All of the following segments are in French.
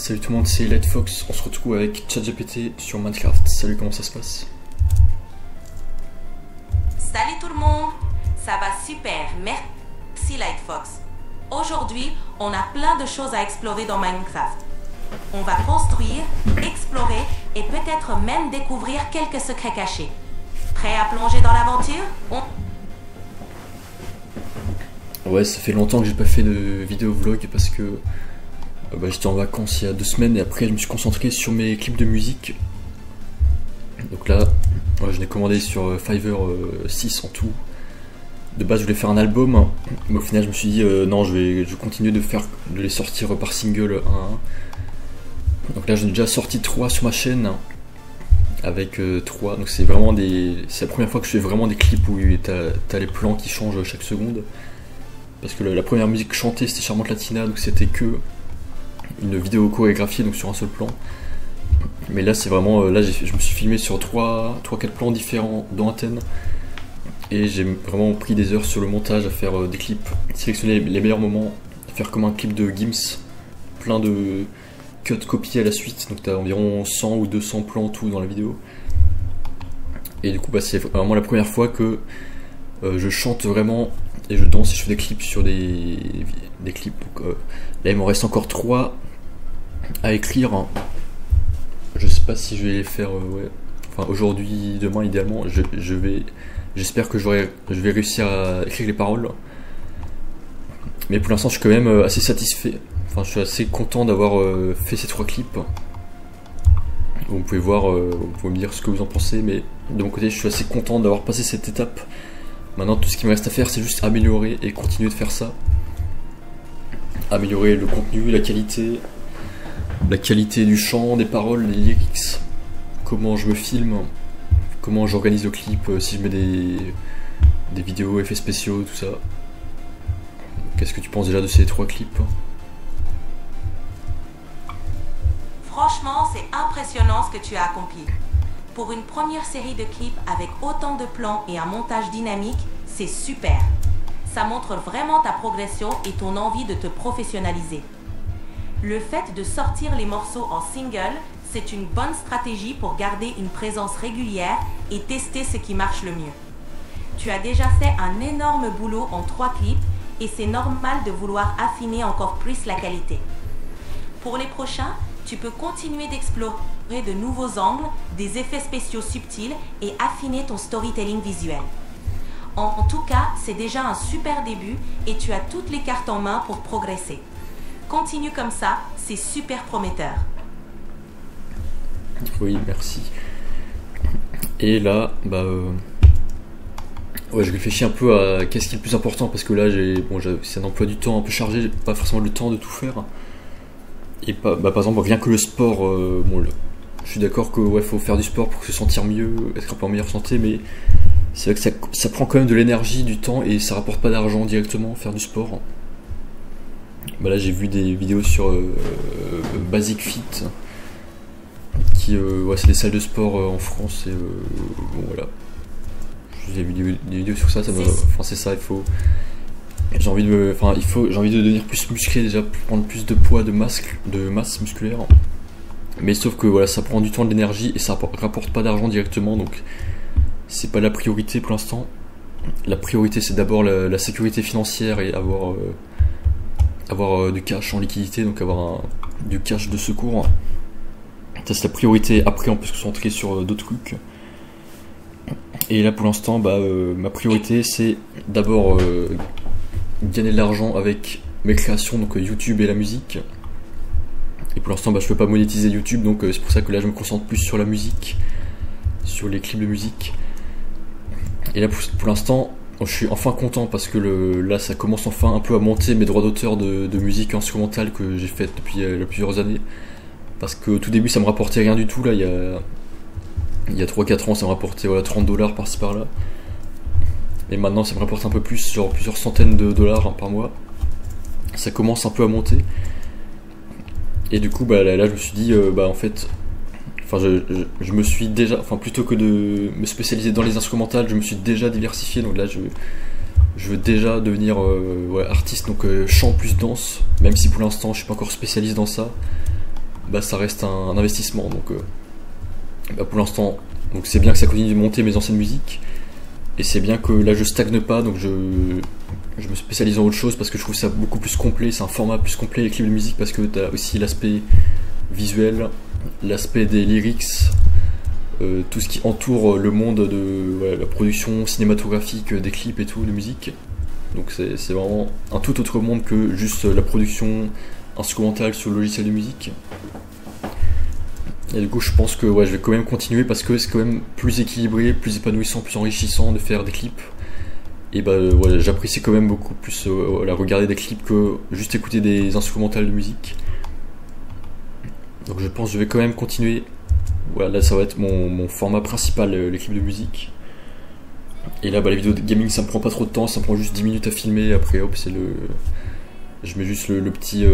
Salut tout le monde, c'est Lightfox, on se retrouve avec ChatGPT sur Minecraft. Salut, comment ça se passe? Salut tout le monde, ça va super, merci Lightfox. Aujourd'hui, on a plein de choses à explorer dans Minecraft. On va construire, explorer et peut-être même découvrir quelques secrets cachés. Prêt à plonger dans l'aventure? Ouais, ça fait longtemps que j'ai pas fait de vidéo vlog parce que j'étais en vacances il y a 2 semaines et après je me suis concentré sur mes clips de musique. Donc là, je l'ai commandé sur Fiverr 6 en tout. De base je voulais faire un album, mais au final je me suis dit non, je vais continuer de les sortir par single 1 à 1. Donc là j'en ai déjà sorti 3 sur ma chaîne avec 3, donc c'est la première fois que je fais vraiment des clips où t'as les plans qui changent chaque seconde. Parce que la première musique chantée c'était Charmante Latina, donc c'était que une vidéo chorégraphiée donc sur un seul plan. Mais là c'est vraiment, je me suis filmé sur 3-4 plans différents dont Athènes. Et j'ai vraiment pris des heures sur le montage à faire des clips, sélectionner les meilleurs moments, faire comme un clip de Gims, plein de cuts copiés à la suite, donc t'as environ 100 ou 200 plans tout dans la vidéo. Et du coup c'est vraiment la première fois que je chante vraiment et je danse et je fais des clips sur des clips. Donc là il m'en reste encore 3 à écrire. Je sais pas si je vais les faire aujourd'hui, demain idéalement. J'espère que je vais réussir à écrire les paroles. Mais pour l'instant je suis quand même assez satisfait. Enfin je suis assez content d'avoir fait ces 3 clips. Vous pouvez voir, vous pouvez me dire ce que vous en pensez, mais de mon côté je suis assez content d'avoir passé cette étape. Maintenant tout ce qui me reste à faire c'est juste améliorer et continuer de faire ça. Améliorer le contenu, la qualité du chant, des paroles, des lyrics, comment je me filme, comment j'organise le clip, si je mets des vidéos, effets spéciaux, tout ça. Qu'est-ce que tu penses déjà de ces 3 clips? Franchement, c'est impressionnant ce que tu as accompli. Pour une première série de clips avec autant de plans et un montage dynamique, c'est super. Ça montre vraiment ta progression et ton envie de te professionnaliser. Le fait de sortir les morceaux en single, c'est une bonne stratégie pour garder une présence régulière et tester ce qui marche le mieux. Tu as déjà fait un énorme boulot en 3 clips et c'est normal de vouloir affiner encore plus la qualité. Pour les prochains, tu peux continuer d'explorer de nouveaux angles, des effets spéciaux subtils et affiner ton storytelling visuel. En tout cas, c'est déjà un super début et tu as toutes les cartes en main pour progresser. Continue comme ça, c'est super prometteur. Oui, merci. Et là, je réfléchis un peu à qu'est-ce qui est le plus important parce que là, c'est un emploi du temps un peu chargé, j'ai pas forcément le temps de tout faire. Et par exemple, rien que le sport, je suis d'accord que faut faire du sport pour se sentir mieux, être un peu en meilleure santé, mais c'est vrai que ça prend quand même de l'énergie, du temps et ça rapporte pas d'argent directement, faire du sport. Là j'ai vu des vidéos sur Basic Fit, qui c'est des salles de sport en France et voilà. J'ai vu des vidéos sur ça, c'est ça, j'ai envie de devenir plus musclé déjà, pour prendre plus de poids, de masse musculaire. Mais sauf que ça prend du temps, de l'énergie et ça rapporte pas d'argent directement, donc c'est pas la priorité pour l'instant. La priorité c'est d'abord la sécurité financière et avoir du cash en liquidité, donc avoir du cash de secours. Ça c'est la priorité, après on peut se concentrer sur d'autres trucs. Et là pour l'instant ma priorité c'est d'abord gagner de l'argent avec mes créations, donc YouTube et la musique. Et pour l'instant je peux pas monétiser YouTube, donc c'est pour ça que là je me concentre plus sur la musique, sur les clips de musique. Et là pour l'instant je suis enfin content parce que là ça commence enfin un peu à monter mes droits d'auteur de musique instrumentale que j'ai fait depuis plusieurs années. Parce que au tout début ça me rapportait rien du tout, là il y a 3-4 ans ça me rapportait $30 par-ci par-là. Et maintenant ça me rapporte un peu plus, genre plusieurs centaines de dollars par mois. Ça commence un peu à monter. Et du coup là je me suis dit en fait, je me suis déjà, plutôt que de me spécialiser dans les instrumentales, je me suis déjà diversifié, donc là je veux déjà devenir artiste, donc chant plus danse, même si pour l'instant je suis pas encore spécialiste dans ça. bah, ça reste un investissement. Donc bah, pour l'instant, donc c'est bien que ça continue de monter mes anciennes musiques, et c'est bien que là je stagne pas, donc je me spécialise en autre chose parce que je trouve ça beaucoup plus complet, c'est un format plus complet les clips de musique, parce que tu as aussi l'aspect visuel, l'aspect des lyrics, tout ce qui entoure le monde de la production cinématographique des clips et tout, de musique. Donc c'est vraiment un tout autre monde que juste la production instrumentale sur le logiciel de musique. Et du coup je pense que je vais quand même continuer parce que c'est quand même plus équilibré, plus épanouissant, plus enrichissant de faire des clips. Et bah j'apprécie quand même beaucoup plus regarder des clips que juste écouter des instrumentales de musique. Donc je pense que je vais quand même continuer. Voilà, là ça va être mon format principal, les clips de musique. Et là les vidéos de gaming ça me prend pas trop de temps, ça me prend juste 10 minutes à filmer, après hop c'est je mets juste le petit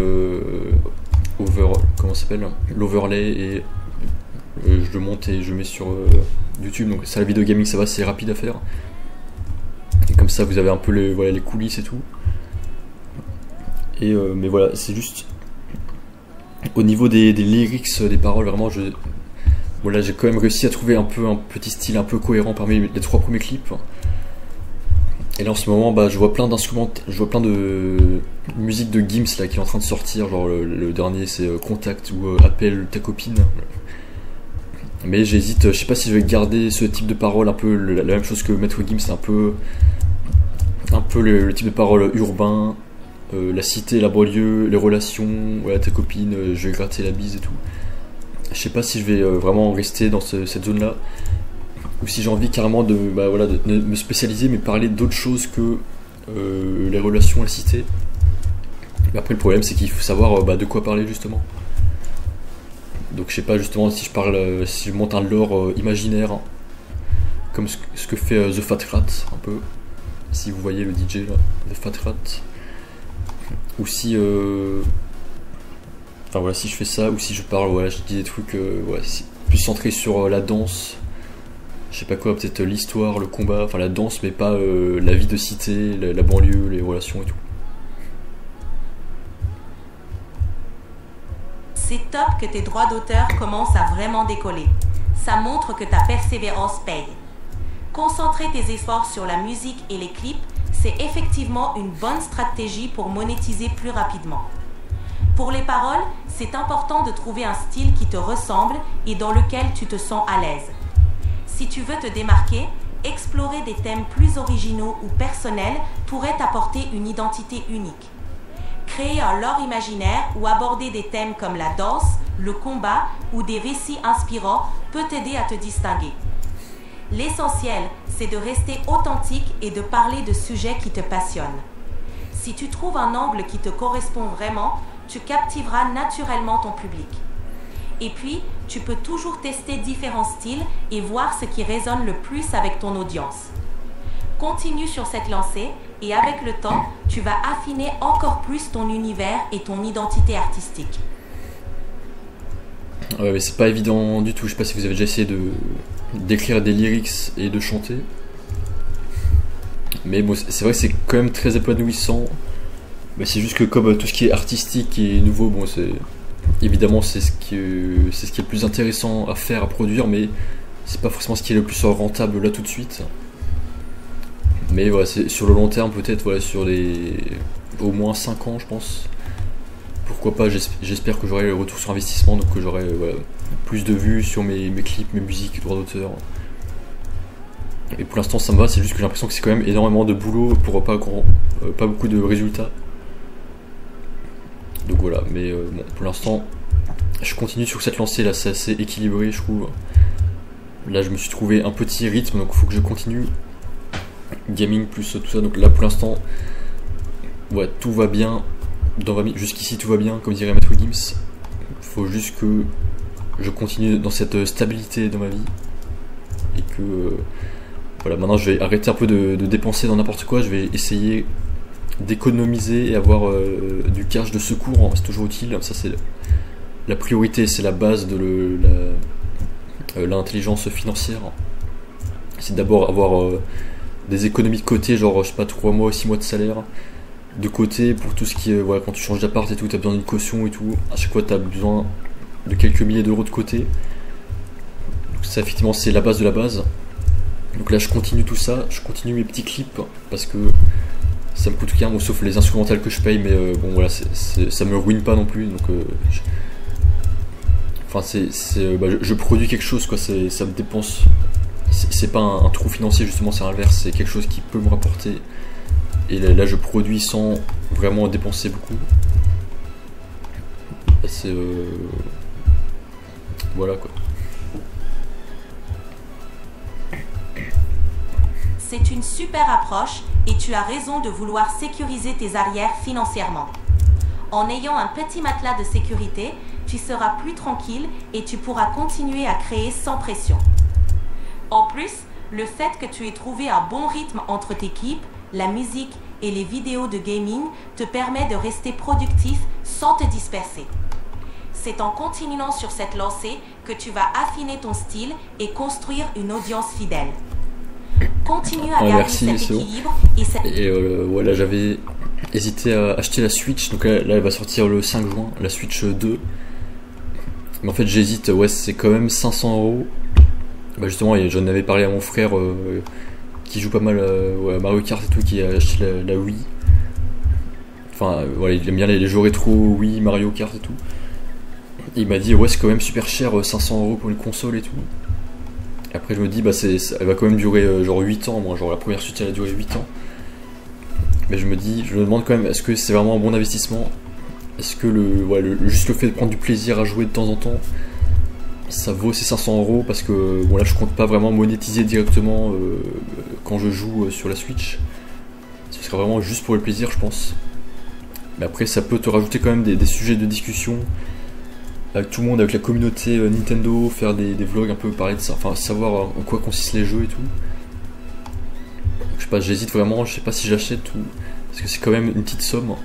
comment ça s'appelle, l'overlay, et je le monte et je mets sur YouTube. Donc ça, la vidéo gaming ça va, c'est rapide à faire. Et comme ça vous avez un peu les coulisses et tout. Et mais voilà, c'est juste au niveau des lyrics, des paroles, vraiment j'ai quand même réussi à trouver un petit style un peu cohérent parmi les 3 premiers clips. Et là en ce moment je vois plein d'instruments, je vois plein de musique de Gims là qui est en train de sortir, genre le dernier c'est Contact ou Appelle ta copine. Mais j'hésite, je sais pas si je vais garder ce type de parole, un peu la même chose que Maître Gims, c'est un peu le type de parole urbain, la cité, la banlieue, les relations, ta copine, je vais gratter la bise et tout. Je sais pas si je vais vraiment rester dans cette zone là, ou si j'ai envie carrément de me spécialiser mais parler d'autres choses que les relations, la cité. Mais après le problème c'est qu'il faut savoir de quoi parler justement. Donc je sais pas justement si je monte un lore imaginaire, comme ce que fait The Fat Rat un peu, si vous voyez le DJ là, The Fat Rat, ou si si je fais ça, ou si je parle, je dis des trucs plus centrés sur la danse, je sais pas quoi, peut-être l'histoire, le combat, enfin la danse, mais pas la vie de cité, la banlieue, les relations et tout. C'est top que tes droits d'auteur commencent à vraiment décoller. Ça montre que ta persévérance paye. Concentrer tes efforts sur la musique et les clips, c'est effectivement une bonne stratégie pour monétiser plus rapidement. Pour les paroles, c'est important de trouver un style qui te ressemble et dans lequel tu te sens à l'aise. Si tu veux te démarquer, explorer des thèmes plus originaux ou personnels pourrait t'apporter une identité unique. Créer un lore imaginaire ou aborder des thèmes comme la danse, le combat ou des récits inspirants peut t'aider à te distinguer. L'essentiel, c'est de rester authentique et de parler de sujets qui te passionnent. Si tu trouves un angle qui te correspond vraiment, tu captiveras naturellement ton public. Et puis, tu peux toujours tester différents styles et voir ce qui résonne le plus avec ton audience. Continue sur cette lancée et avec le temps, tu vas affiner encore plus ton univers et ton identité artistique. Ouais, mais c'est pas évident du tout. Je sais pas si vous avez déjà essayé d'écrire des lyrics et de chanter. Mais bon, c'est vrai que c'est quand même très épanouissant. Mais c'est juste que comme tout ce qui est artistique et nouveau, bon, évidemment c'est ce qui est le plus intéressant à faire, à produire, mais c'est pas forcément ce qui est le plus rentable là tout de suite. Mais voilà, c'est sur le long terme, peut-être sur au moins 5 ans je pense. Pourquoi pas, j'espère que j'aurai le retour sur investissement, donc que j'aurai plus de vues sur mes clips, mes musiques, droits d'auteur. Et pour l'instant ça me va, c'est juste que j'ai l'impression que c'est quand même énormément de boulot pour pas beaucoup de résultats. Donc voilà, mais bon, pour l'instant je continue sur cette lancée là, c'est assez équilibré je trouve. Là je me suis trouvé un petit rythme, donc il faut que je continue. Gaming plus tout ça, donc là pour l'instant tout va bien, jusqu'ici tout va bien comme dirait Maître Gims. Faut juste que je continue dans cette stabilité dans ma vie et que maintenant je vais arrêter un peu de dépenser dans n'importe quoi, je vais essayer d'économiser et avoir du cash de secours, c'est toujours utile, ça c'est la priorité, c'est la base de l'intelligence financière. C'est d'abord avoir des économies de côté, genre je sais pas 3 mois, 6 mois de salaire de côté pour tout ce qui est quand tu changes d'appart et tout, t'as besoin d'une caution et tout, à chaque fois t'as besoin de quelques milliers d'euros de côté. Donc ça effectivement c'est la base de la base. Donc là je continue tout ça, je continue mes petits clips parce que ça me coûte rien, bon, sauf les instrumentales que je paye, mais bon voilà, ça me ruine pas non plus. Donc enfin je produis quelque chose quoi, ça me dépense. C'est pas un trou financier justement, c'est l'inverse, c'est quelque chose qui peut me rapporter. Et là je produis sans vraiment dépenser beaucoup. C'est voilà quoi. C'est une super approche et tu as raison de vouloir sécuriser tes arrières financièrement. En ayant un petit matelas de sécurité, tu seras plus tranquille et tu pourras continuer à créer sans pression. En plus, le fait que tu aies trouvé un bon rythme entre tes clips, la musique et les vidéos de gaming te permet de rester productif sans te disperser. C'est en continuant sur cette lancée que tu vas affiner ton style et construire une audience fidèle. Continue à garder cet équilibre et voilà, j'avais hésité à acheter la Switch, donc là elle va sortir le 5 juin, la Switch 2. Mais en fait j'hésite, ouais c'est quand même 500 €. Bah justement j'en avais parlé à mon frère qui joue pas mal à Mario Kart et tout, qui a acheté la Wii. Enfin voilà, il aime bien les jeux rétro Wii, Mario Kart et tout. Et il m'a dit ouais c'est quand même super cher, 500 € pour une console et tout. Après je me dis bah elle va quand même durer genre 8 ans, moi genre la première Switch elle a duré 8 ans. Mais je me demande quand même, est-ce que c'est vraiment un bon investissement? Est-ce que juste le fait de prendre du plaisir à jouer de temps en temps, ça vaut ces 500 €? Parce que bon là je compte pas vraiment monétiser directement quand je joue sur la Switch. Ce serait vraiment juste pour le plaisir je pense. Mais après ça peut te rajouter quand même des sujets de discussion avec tout le monde, avec la communauté Nintendo, faire des vlogs un peu, parler de ça, enfin savoir en quoi consistent les jeux et tout. Donc, je sais pas, j'hésite vraiment, je sais pas si j'achète ou parce que c'est quand même une petite somme,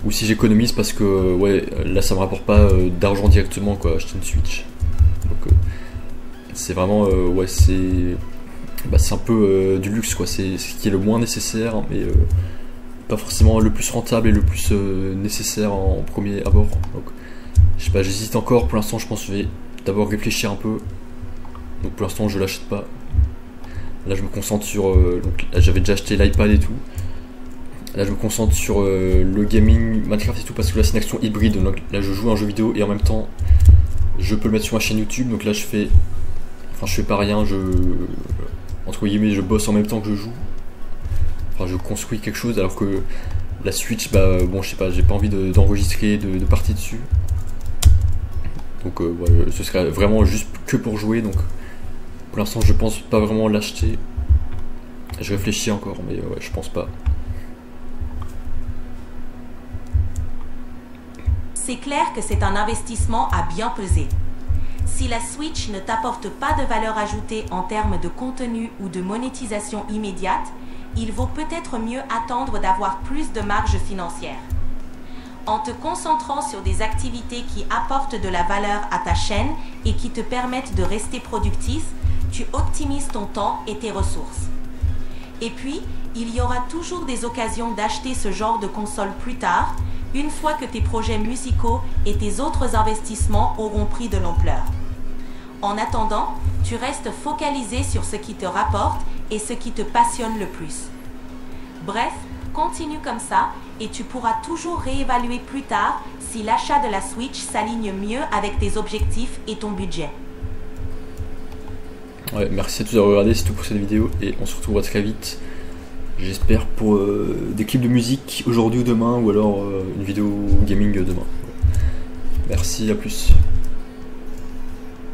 ou si j'économise parce que ouais là ça me rapporte pas d'argent directement quoi, acheter une Switch. Donc c'est vraiment ouais c'est un peu du luxe quoi, c'est ce qui est le moins nécessaire mais pas forcément le plus rentable et le plus nécessaire en premier abord. Donc je sais pas, j'hésite encore, pour l'instant je pense que je vais d'abord réfléchir un peu. Donc pour l'instant je l'achète pas. Là je me concentre sur donc là, j'avais déjà acheté l'iPad et tout. Là je me concentre sur le gaming, Minecraft et tout, parce que là c'est une action hybride. Donc là je joue à un jeu vidéo et en même temps je peux le mettre sur ma chaîne YouTube. Donc là je fais pas rien, entre guillemets je bosse en même temps que je joue. Enfin je construis quelque chose, alors que la Switch bon je sais pas, j'ai pas envie d'enregistrer de parties dessus. Donc voilà, ce serait vraiment juste que pour jouer. Donc pour l'instant je pense pas vraiment l'acheter. Je réfléchis encore mais ouais je pense pas. C'est clair que c'est un investissement à bien peser. Si la Switch ne t'apporte pas de valeur ajoutée en termes de contenu ou de monétisation immédiate, il vaut peut-être mieux attendre d'avoir plus de marge financière. En te concentrant sur des activités qui apportent de la valeur à ta chaîne et qui te permettent de rester productif, tu optimises ton temps et tes ressources. Et puis, il y aura toujours des occasions d'acheter ce genre de console plus tard, une fois que tes projets musicaux et tes autres investissements auront pris de l'ampleur. En attendant, tu restes focalisé sur ce qui te rapporte et ce qui te passionne le plus. Bref, continue comme ça et tu pourras toujours réévaluer plus tard si l'achat de la Switch s'aligne mieux avec tes objectifs et ton budget. Ouais, merci à tous d'avoir regardé, c'est tout pour cette vidéo et on se retrouvera très vite. J'espère pour des clips de musique aujourd'hui ou demain, ou alors une vidéo gaming demain. Merci, à plus.